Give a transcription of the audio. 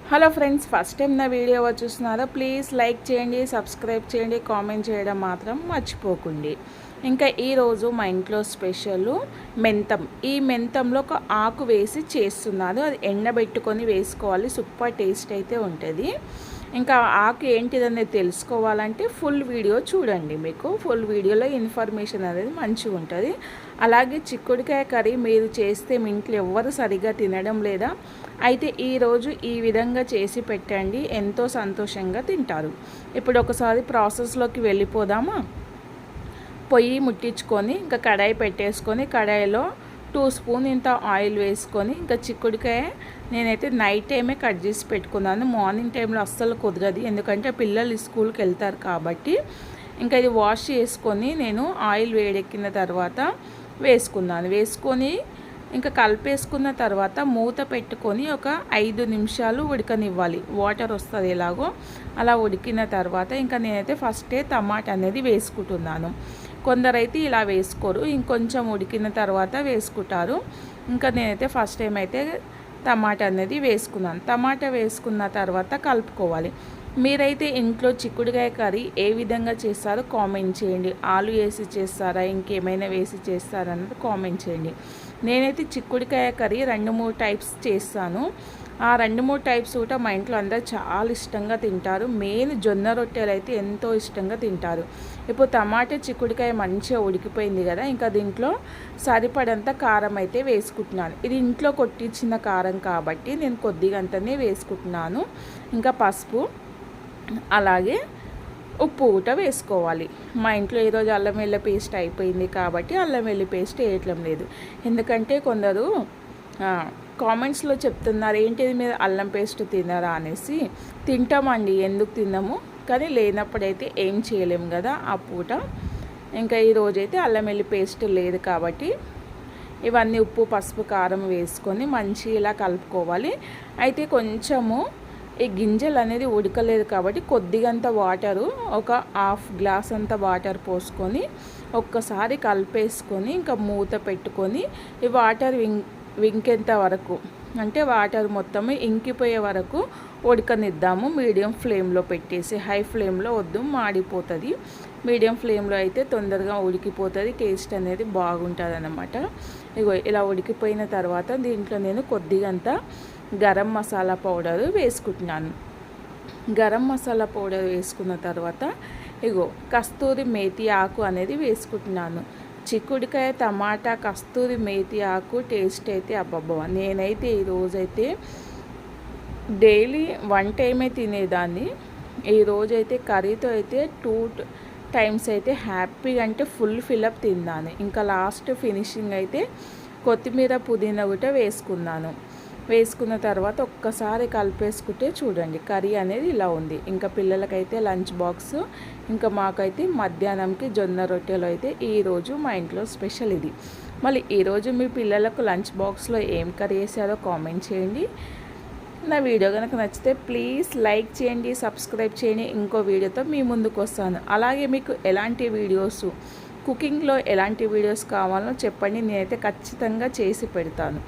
Hello friends, first time నా video చూస్తున్నారా? Please like చేయండి, సబ్స్క్రైబ్ చేయండి, కామెంట్ చేయడం మాత్రం మర్చిపోకండి. ఇంకా ఈరోజు మా ఇంట్లో స్పెషల్ మెంతం. ఈ మెంతంలో ఒక ఆకు వేసి చేస్తున్నాను. అది ఎండబెట్టుకొని వేసుకోవాలి, సూపర్ టేస్ట్ అయితే ఉంటుంది. ఇంకా ఆకు ఏంటిదనేది తెలుసుకోవాలంటే ఫుల్ వీడియో చూడండి. మీకు ఫుల్ వీడియోలో ఇన్ఫర్మేషన్ అనేది మంచిగా ఉంటుంది. అలాగే చిక్కుడుకాయ కర్రీ మీరు చేస్తే మీ ఇంట్లో ఎవ్వరు సరిగ్గా తినడం లేదా, అయితే ఈరోజు ఈ విధంగా చేసి పెట్టండి, ఎంతో సంతోషంగా తింటారు. ఇప్పుడు ఒకసారి ప్రాసెస్లోకి వెళ్ళిపోదామా? పొయ్యి ముట్టించుకొని ఇంకా కడాయి పెట్టేసుకొని, కడాయిలో 2 స్పూన్ ఇంత ఆయిల్ వేసుకొని, ఇంకా చిక్కుడుకాయ నేనైతే నైట్ టైమే కట్ చేసి పెట్టుకున్నాను. మార్నింగ్ టైంలో అస్సలు కుదరదు, ఎందుకంటే పిల్లలు స్కూల్కి వెళ్తారు కాబట్టి. ఇంకా ఇది వాష్ చేసుకొని నేను ఆయిల్ వేడెక్కిన తర్వాత వేసుకొని ఇంకా కలిపేసుకున్న తర్వాత మూత పెట్టుకొని ఒక 5 నిమిషాలు ఉడకనివ్వాలి. వాటర్ వస్తుంది ఎలాగో అలా ఉడికిన తర్వాత ఇంకా నేనైతే ఫస్టే టమాటా అనేది వేసుకుంటున్నాను. కొందరైతే ఇలా వేసుకోరు, ఇంకొంచెం ఉడికిన తర్వాత వేసుకుంటారు. ఇంకా నేనైతే ఫస్ట్ టైం అయితే టమాటా అనేది వేసుకున్నాను. టమాటా వేసుకున్న తర్వాత కలుపుకోవాలి. మీరైతే ఇంట్లో చిక్కుడుకాయ కర్రీ ఏ విధంగా చేస్తారో కామెంట్ చేయండి. ఆలు వేసి చేస్తారా, ఇంకేమైనా వేసి చేస్తారా అన్నది కామెంట్ చేయండి. నేనైతే చిక్కుడుకాయ కర్రీ 2-3 టైప్స్ చేస్తాను. ఆ 2-3 టైప్స్ కూడా మా ఇంట్లో అందరూ చాలా ఇష్టంగా తింటారు. మెయిన్ జొన్న రొట్టెలు అయితే ఎంతో ఇష్టంగా తింటారు. ఇప్పుడు టమాటా చిక్కుడుకాయ మంచిగా ఉడికిపోయింది కదా, ఇంకా దీంట్లో సరిపడంత కారం అయితే వేసుకుంటున్నాను. ఇది ఇంట్లో కొట్టించిన కారం కాబట్టి నేను కొద్దిగా అంతనే వేసుకుంటున్నాను. ఇంకా పసుపు, అలాగే ఉప్పు కూడా వేసుకోవాలి. మా ఇంట్లో ఈరోజు అల్లం వెల్లుల్లి పేస్ట్ అయిపోయింది కాబట్టి అల్లం వెల్లుల్లి పేస్ట్ వేయటం లేదు. ఎందుకంటే కొందరు కామెంట్స్లో చెప్తున్నారు, ఏంటిది మీరు అల్లం పేస్ట్ తినరా అనేసి. తింటామండి, ఎందుకు తిన్నాము, కానీ లేనప్పుడైతే ఏం చేయలేము కదా ఆ పూట. ఇంకా ఈరోజైతే అల్లం వెల్లుల్లి పేస్ట్ లేదు కాబట్టి ఇవన్నీ ఉప్పు, పసుపు, కారం వేసుకొని మంచి ఇలా కలుపుకోవాలి. అయితే కొంచెము ఈ గింజలు అనేది ఉడకలేదు కాబట్టి కొద్దిగంత వాటరు, ఒక 1/2 గ్లాస్ అంత వాటర్ పోసుకొని ఒక్కసారి కలిపేసుకొని ఇంకా మూత పెట్టుకొని ఈ వాటర్ ఇంకేంత వరకు అంటే వాటర్ మొత్తం ఇంకిపోయే వరకు ఉడకనిద్దాము. మీడియం ఫ్లేమ్లో పెట్టేసి, హై ఫ్లేమ్లో వద్దు, మాడిపోతుంది. మీడియం ఫ్లేమ్లో అయితే తొందరగా ఉడికిపోతుంది, టేస్ట్ అనేది బాగుంటుంది అన్నమాట. ఇగో ఇలా ఉడికిపోయిన తర్వాత దీంట్లో నేను కొద్దిగంత గరం మసాలా పౌడర్ వేసుకుంటున్నాను. గరం మసాలా పౌడర్ వేసుకున్న తర్వాత ఇగో కస్తూరి మేతి ఆకు అనేది వేసుకుంటున్నాను. చిక్కుడుకాయ, టమాటా, కస్తూరి మేతి ఆకు టేస్ట్ అయితే అబ్బబ్బా. నేనైతే ఈరోజైతే డైలీ 1 టైమే తినేదాన్ని. ఈరోజైతే కర్రీతో అయితే 2 టైమ్స్ అయితే హ్యాపీగా అంటే ఫుల్ ఫిలప్ తిన్నాను. ఇంకా లాస్ట్ ఫినిషింగ్ అయితే కొత్తిమీర, పుదీనా కూడా వేసుకున్నాను. వేసుకున్న తర్వాత ఒక్కసారి కలిపేసుకుంటే చూడండి కర్రీ అనేది ఇలా ఉంది. ఇంకా పిల్లలకైతే లంచ్ బాక్స్, ఇంకా మాకైతే మధ్యాహ్నంకి జొన్న రొట్టెలు అయితే ఈరోజు మా ఇంట్లో స్పెషల్ ఇది. మళ్ళీ ఈరోజు మీ పిల్లలకు లంచ్ బాక్స్లో ఏం కర్రీ చేశారో కామెంట్ చేయండి. నా వీడియో కనుక నచ్చితే ప్లీజ్ లైక్ చేయండి, సబ్స్క్రైబ్ చేయండి. ఇంకో వీడియోతో మీ ముందుకు వస్తాను. అలాగే మీకు ఎలాంటి వీడియోస్, కుకింగ్లో ఎలాంటి వీడియోస్ కావాలో చెప్పండి, నేనైతే ఖచ్చితంగా చేసి పెడతాను.